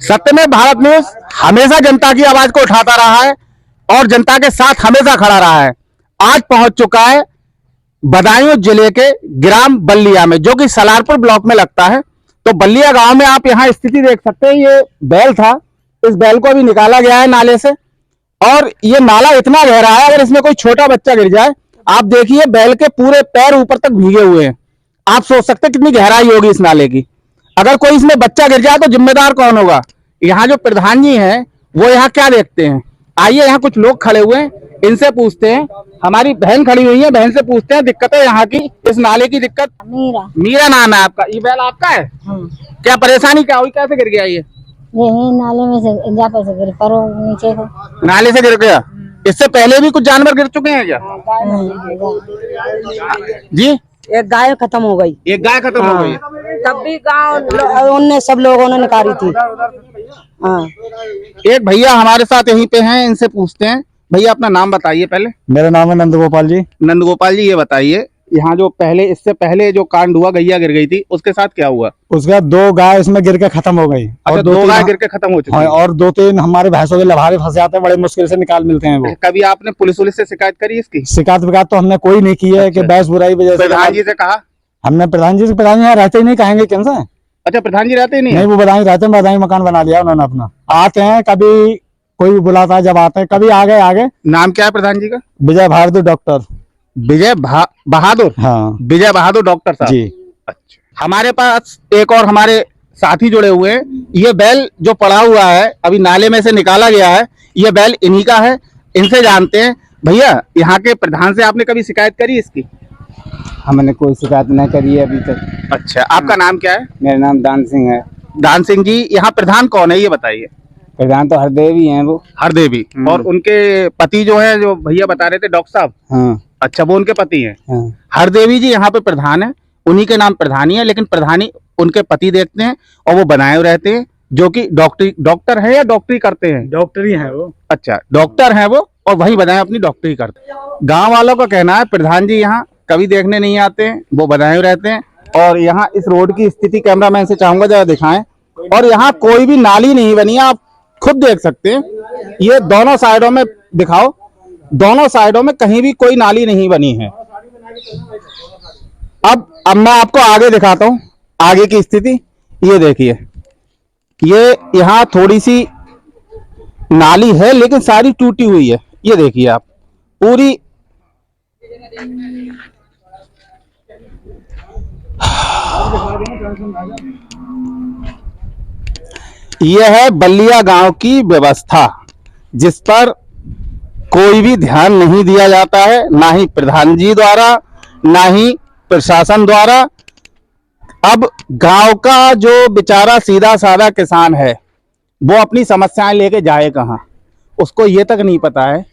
सत्य में भारत न्यूज हमेशा जनता की आवाज को उठाता रहा है और जनता के साथ हमेशा खड़ा रहा है। आज पहुंच चुका है बदायूं जिले के ग्राम बल्लिया में, जो कि सलारपुर ब्लॉक में लगता है। तो बल्लिया गांव में आप यहाँ स्थिति देख सकते हैं। ये बैल था, इस बैल को अभी निकाला गया है नाले से, और ये नाला इतना गहरा है, अगर इसमें कोई छोटा बच्चा गिर जाए, आप देखिए बैल के पूरे पैर ऊपर तक भीगे हुए हैं। आप सोच सकते हैं कितनी गहराई होगी इस नाले की। अगर कोई इसमें बच्चा गिर जाए तो जिम्मेदार कौन होगा? यहाँ जो प्रधान जी हैं वो यहाँ क्या देखते हैं? आइए, यहाँ कुछ लोग खड़े हुए हैं, इनसे पूछते हैं। हमारी बहन खड़ी हुई है, बहन से पूछते हैं दिक्कत है यहाँ की, इस नाले की दिक्कत। मीरा नाम है आपका? ये बैल आपका है? क्या परेशानी क्या हुई, कैसे गिर गया ये? नाले में से से गिर पड़ो नीचे को। नाले से गिर गया। इससे पहले भी कुछ जानवर गिर चुके हैं क्या जी? एक गाय खत्म हो गई। एक गाय खत्म हो गई? तब भी गांव उनने सब लोगों ने निकाली थी। एक भैया हमारे साथ यहीं पे हैं, इनसे पूछते हैं। भैया अपना नाम बताइए पहले। मेरा नाम है नंदगोपाल जी। नंदगोपाल जी, ये बताइए यहाँ जो पहले, इससे पहले जो कांड हुआ, गैया गिर गई थी, उसके साथ क्या हुआ? उसके बाद 2 गाय इसमें गिर के खत्म हो गई। अच्छा, और 2 गाय गिर के खत्म हो चुकी है। और 2-3 हमारे भैंसों के लभारे फंसे आते हैं, बड़े मुश्किल से निकाल मिलते हैं वो। कभी आपने पुलिस से शिकायत करी इसकी? शिकायत तो हमने कोई नहीं की है। कि भैंस बुराई वजह से प्रधान जी से कहा? हमने प्रधान जी से, प्रधान जी यहाँ रहते ही नहीं, कहेंगे कैसे? अच्छा, प्रधान जी रहते ही नहीं, वो बदायूं रहते हैं, बदायूं मकान बना लिया उन्होंने अपना। आते हैं, कभी कोई भी बुलाता है, जब आते हैं कभी आगे। नाम क्या है प्रधान जी का? विजय बहादुर डॉक्टर। विजय बहादुर? हाँ, विजय बहादुर डॉक्टर साहब जी। अच्छा, हमारे पास एक और हमारे साथी जुड़े हुए हैं। ये बैल जो पड़ा हुआ है, अभी नाले में से निकाला गया है, ये बैल इन्हीं का है। इनसे जानते हैं। भैया, यहाँ के प्रधान से आपने कभी शिकायत करी इसकी? हमने कोई शिकायत नहीं करी है अभी तक। अच्छा, आपका नाम क्या है? मेरा नाम दान सिंह है। दान सिंह जी, यहाँ प्रधान कौन है ये बताइए। प्रधान तो हरदेवी हैं वो। हरदेवी। और उनके पति जो है, जो भैया बता रहे थे डॉक्टर साहब। हाँ। अच्छा, वो उनके पति हैं। हाँ। हरदेवी जी यहाँ पे प्रधान है, उन्हीं के नाम प्रधानी है, लेकिन प्रधानी उनके पति देखते हैं और वो बनाए रहते हैं, जो कि डॉक्टर है या डॉक्टरी करते हैं? डॉक्टरी है वो। अच्छा, डॉक्टर है वो, और वही बनाए अपनी डॉक्टरी करते हैं। गाँव वालों का कहना है प्रधान जी यहाँ कभी देखने नहीं आते हैं, वो बनाए रहते हैं। और यहाँ इस रोड की स्थिति कैमरामैन से चाहूंगा जरा दिखाएं। और यहाँ कोई भी नाली नहीं बनी है, आप खुद देख सकते हैं। ये दोनों साइडों में दिखाओ, दोनों साइडों में कहीं भी कोई नाली नहीं बनी है। अब मैं आपको आगे दिखाता हूं, आगे की स्थिति। ये देखिए, ये यहाँ थोड़ी सी नाली है, लेकिन सारी टूटी हुई है। ये देखिए आप, पूरी यह है बल्लिया गांव की व्यवस्था, जिस पर कोई भी ध्यान नहीं दिया जाता है, ना ही प्रधान जी द्वारा, ना ही प्रशासन द्वारा। अब गांव का जो बेचारा सीधा साधा किसान है, वो अपनी समस्याएं लेके जाए कहां? उसको ये तक नहीं पता है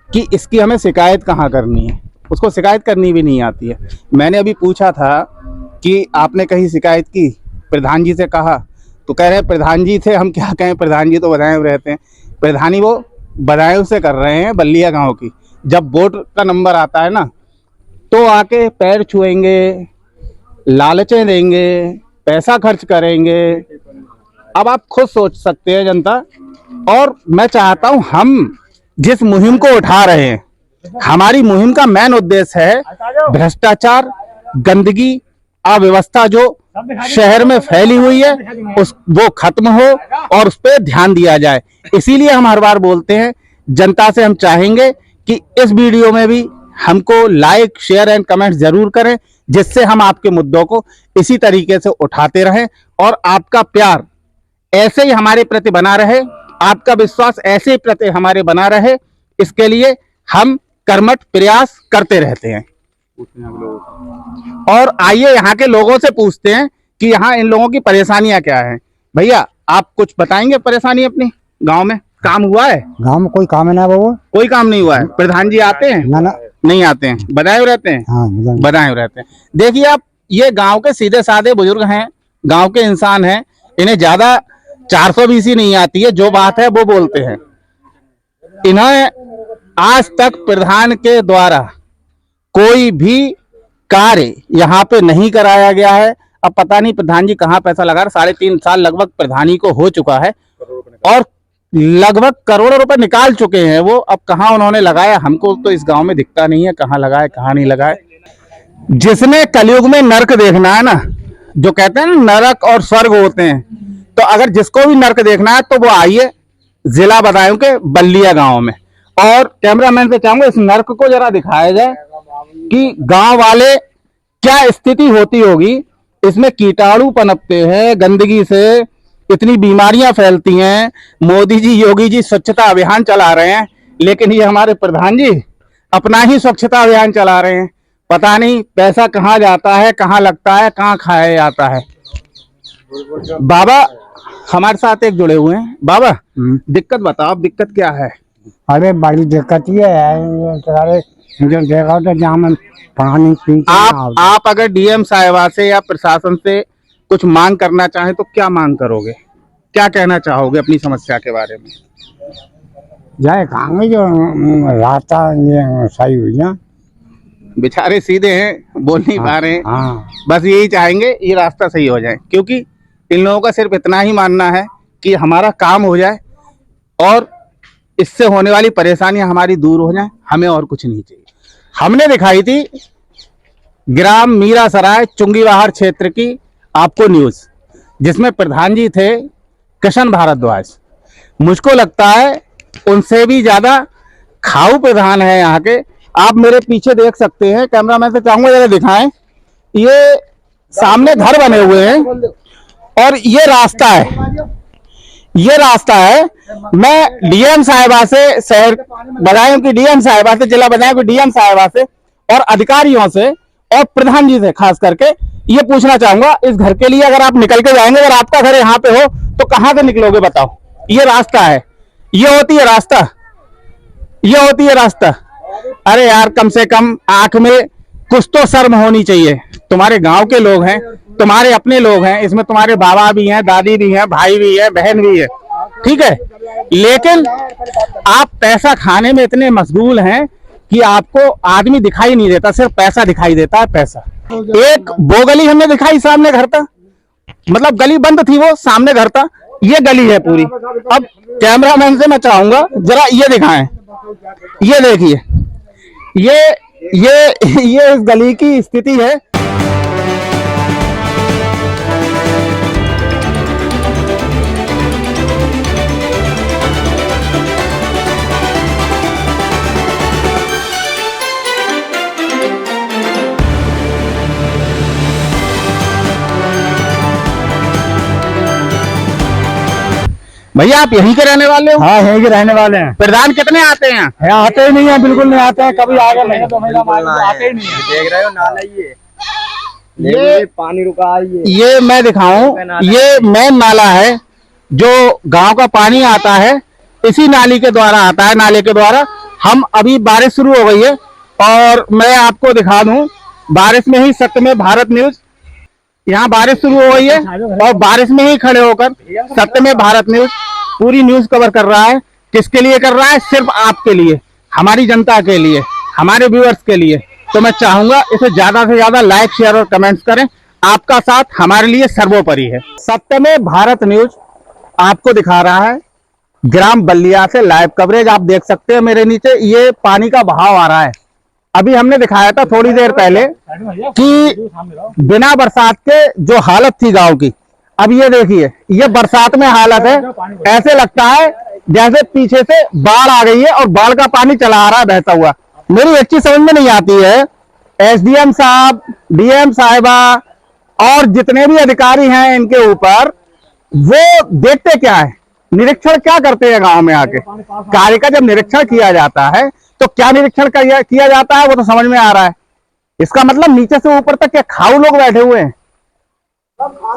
कि इसकी हमें शिकायत कहां करनी है। उसको शिकायत करनी भी नहीं आती है। मैंने अभी पूछा था कि आपने कहीं शिकायत की? प्रधान जी से कहा तो कह रहे हैं प्रधान जी थे, हम क्या कहें, प्रधान जी तो बदायूं रहते हैं। प्रधानी वो बदायूं से कर रहे हैं, बल्लिया गांव की। जब वोट का नंबर आता है ना, तो आके पैर छुएंगे, लालचें देंगे, पैसा खर्च करेंगे। अब आप खुद सोच सकते हैं जनता। और मैं चाहता हूं, हम जिस मुहिम को उठा रहे हैं, हमारी मुहिम का मेन उद्देश्य है भ्रष्टाचार, गंदगी, अव्यवस्था जो शहर में फैली हुई है, वो खत्म हो और उस पर ध्यान दिया जाए। इसीलिए हम हर बार बोलते हैं, जनता से हम चाहेंगे कि इस वीडियो में भी हमको लाइक, शेयर एंड कमेंट जरूर करें, जिससे हम आपके मुद्दों को इसी तरीके से उठाते रहें और आपका प्यार ऐसे ही हमारे प्रति बना रहे, आपका विश्वास ऐसे ही प्रति हमारे बना रहे। इसके लिए हम कर्मठ प्रयास करते रहते हैं। और आइए यहाँ के लोगों से पूछते हैं कि यहाँ इन लोगों की परेशानियां क्या हैं। भैया, आप कुछ बताएंगे परेशानी अपनी? गांव में काम हुआ है? गाँव में कोई काम है ना बाबू, कोई काम नहीं हुआ है। प्रधान जी आते हैं? ना नहीं आते हैं, बदायूं रहते हैं। हाँ, बदायूं रहते हैं। देखिए आप, ये गांव के सीधे साधे बुजुर्ग हैं, गांव के इंसान हैं, इन्हें ज्यादा 420 नहीं आती है, जो बात है वो बोलते हैं। इन्हें आज तक प्रधान के द्वारा कोई भी कार्य यहाँ पे नहीं कराया गया है। अब पता नहीं प्रधान जी कहाँ पैसा लगा रहे। 3.5 साल लगभग प्रधानी को हो चुका है और लगभग करोड़ों रुपए निकाल चुके हैं वो। अब कहाँ उन्होंने लगाया हमको तो इस गांव में दिखता नहीं है, कहाँ लगाए कहाँ नहीं लगाए। जिसने कलयुग में नरक देखना है ना, जो कहते हैं ना नरक और स्वर्ग होते हैं, तो अगर जिसको भी नरक देखना है तो वो आइए जिला बदायूं के बल्लिया गांव में। और कैमरामैन से चाहूंगा इस नरक को जरा दिखाया जाए कि गांव वाले क्या स्थिति होती होगी। इसमें कीटाणु पनपते हैं, गंदगी से इतनी बीमारियां फैलती हैं। मोदी जी योगी जी स्वच्छता अभियान चला रहे हैं, लेकिन ये हमारे प्रधान जी अपना ही स्वच्छता अभियान चला रहे हैं। पता नहीं पैसा कहाँ जाता है, कहाँ लगता है, कहाँ खाया जाता है। बाबा हमारे साथ एक जुड़े हुए हैं। बाबा दिक्कत बताओ, अब दिक्कत क्या है? अरे बड़ी दिक्कत ये है, सारे जो देखा तो जहाँ में पानी पीते आप अगर डीएम साहिबा से या प्रशासन से कुछ मांग करना चाहें तो क्या मांग करोगे, क्या कहना चाहोगे अपनी समस्या के बारे में? जाए कहेंगे जो रास्ता ये सही हुई है। बेचारे सीधे हैं, बोल नहीं पा रहे हैं। हाँ, बस यही चाहेंगे ये रास्ता सही हो जाए, क्योंकि इन लोगों का सिर्फ इतना ही मानना है कि हमारा काम हो जाए और इससे होने वाली परेशानियां हमारी दूर हो जाएं, हमें और कुछ नहीं चाहिए। हमने दिखाई थी ग्राम मीरा सराय चुंगीबाहर क्षेत्र की आपको न्यूज, जिसमें प्रधान जी थे कृष्ण भारद्वाज। मुझको लगता है उनसे भी ज्यादा खाऊ प्रधान है यहाँ के। आप मेरे पीछे देख सकते हैं, कैमरामैन से चाहूंगा जरा दिखाएं, ये सामने घर बने हुए हैं और ये रास्ता है, ये रास्ता है। मैं डीएम साहिबा से, शहर बदायूं की डीएम साहिबा से, जिला बदायूं की डीएम साहिबा से और अधिकारियों से और प्रधान जी से खास करके ये पूछना चाहूंगा, इस घर के लिए अगर आप निकल के जाएंगे, अगर आपका घर यहाँ पे हो तो कहाँ से निकलोगे बताओ? ये रास्ता है, ये होती है रास्ता, ये होती है रास्ता। अरे यार कम से कम आंख में कुछ तो शर्म होनी चाहिए। तुम्हारे गांव के लोग हैं, तुम्हारे अपने लोग हैं, इसमें तुम्हारे बाबा भी हैं, दादी भी हैं, भाई भी है, बहन भी है, ठीक है, लेकिन आप पैसा खाने में इतने मशगूल हैं कि आपको आदमी दिखाई नहीं देता, सिर्फ पैसा दिखाई देता है, पैसा। एक वो गली हमने दिखाई सामने घर था, मतलब गली बंद थी, वो सामने घर था, ये गली है पूरी। अब कैमरामैन से मैं चाहूंगा जरा ये दिखाएं, ये देखिए, ये इस गली की स्थिति है। भैया आप यहीं के रहने वाले हो? हाँ यहीं के रहने वाले हैं। प्रधान कितने आते हैं? आते ही नहीं है, बिल्कुल नहीं आते हैं। कभी आगे नहीं तो आते ही नहीं है। देख रहे हो नाला ये पानी रुका है। ये मैं दिखाऊं, ये मेन नाला है जो गांव का पानी आता है, इसी नाली के द्वारा आता है, नाले के द्वारा। हम अभी बारिश शुरू हो गई है और मैं आपको दिखा दूं, बारिश में ही सत्य में भारत न्यूज, यहाँ बारिश शुरू हो गई है और बारिश में ही खड़े होकर सत्य में भारत न्यूज पूरी न्यूज कवर कर रहा है। किसके लिए कर रहा है? सिर्फ आपके लिए, हमारी जनता के लिए, हमारे व्यूअर्स के लिए। तो मैं चाहूंगा इसे ज्यादा से ज्यादा लाइक, शेयर और कमेंट्स करें। आपका साथ हमारे लिए सर्वोपरि है। सत्य में भारत न्यूज आपको दिखा रहा है ग्राम बल्लिया से लाइव कवरेज। आप देख सकते हैं मेरे नीचे ये पानी का बहाव आ रहा है। अभी हमने दिखाया था थोड़ी देर पहले कि बिना बरसात के जो हालत थी गांव की, अब ये देखिए, ये बरसात में हालत है। ऐसे लगता है जैसे पीछे से बाढ़ आ गई है और बाढ़ का पानी चला आ रहा है बहता हुआ। मेरी एक चीज समझ में नहीं आती है, एसडीएम साहब, डीएम साहिबा और जितने भी अधिकारी हैं इनके ऊपर, वो देखते क्या है, निरीक्षण क्या करते हैं गांव में आके? कार्य का जब निरीक्षण किया जाता है तो क्या निरीक्षण किया जाता है वो तो समझ में आ रहा है। इसका मतलब नीचे से ऊपर तक क्या खाऊ लोग बैठे हुए हैं,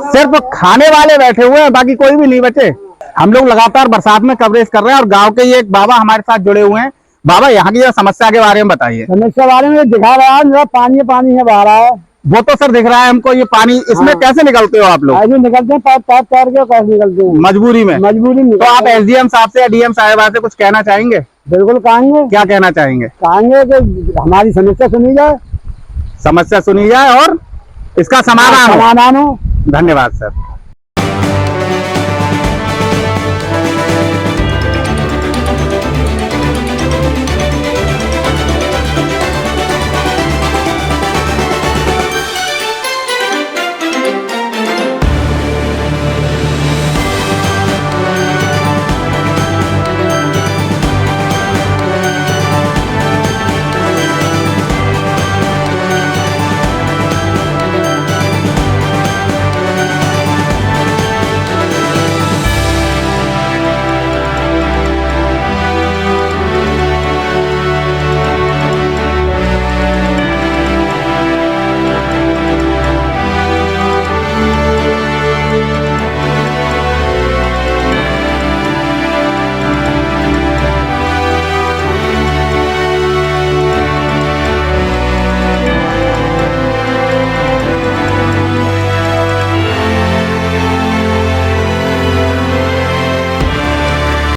सिर्फ खाने वाले बैठे हुए हैं, बाकी कोई भी नहीं बचे। हम लोग लगातार बरसात में कवरेज कर रहे हैं और गांव के ये एक बाबा हमारे साथ जुड़े हुए हैं। बाबा यहाँ की समस्या के बारे में बताइए। समस्या बारे में दिखा रहा है, पानी पानी है बह रहा है। वो तो सर दिख रहा है हमको, ये पानी इसमें कैसे निकलते हो आप लोग? ऐसे निकलते हैं, पैर के कैसे निकलते हैं? मजबूरी में। तो आप एसडीएम साहब से या डीएम साहिबा से कुछ कहना चाहेंगे? बिल्कुल कहेंगे। क्या कहना चाहेंगे? कहेंगे कि हमारी समस्या सुनी जाए, समस्या सुनी जाए और इसका समाधान हो। हो। धन्यवाद सर।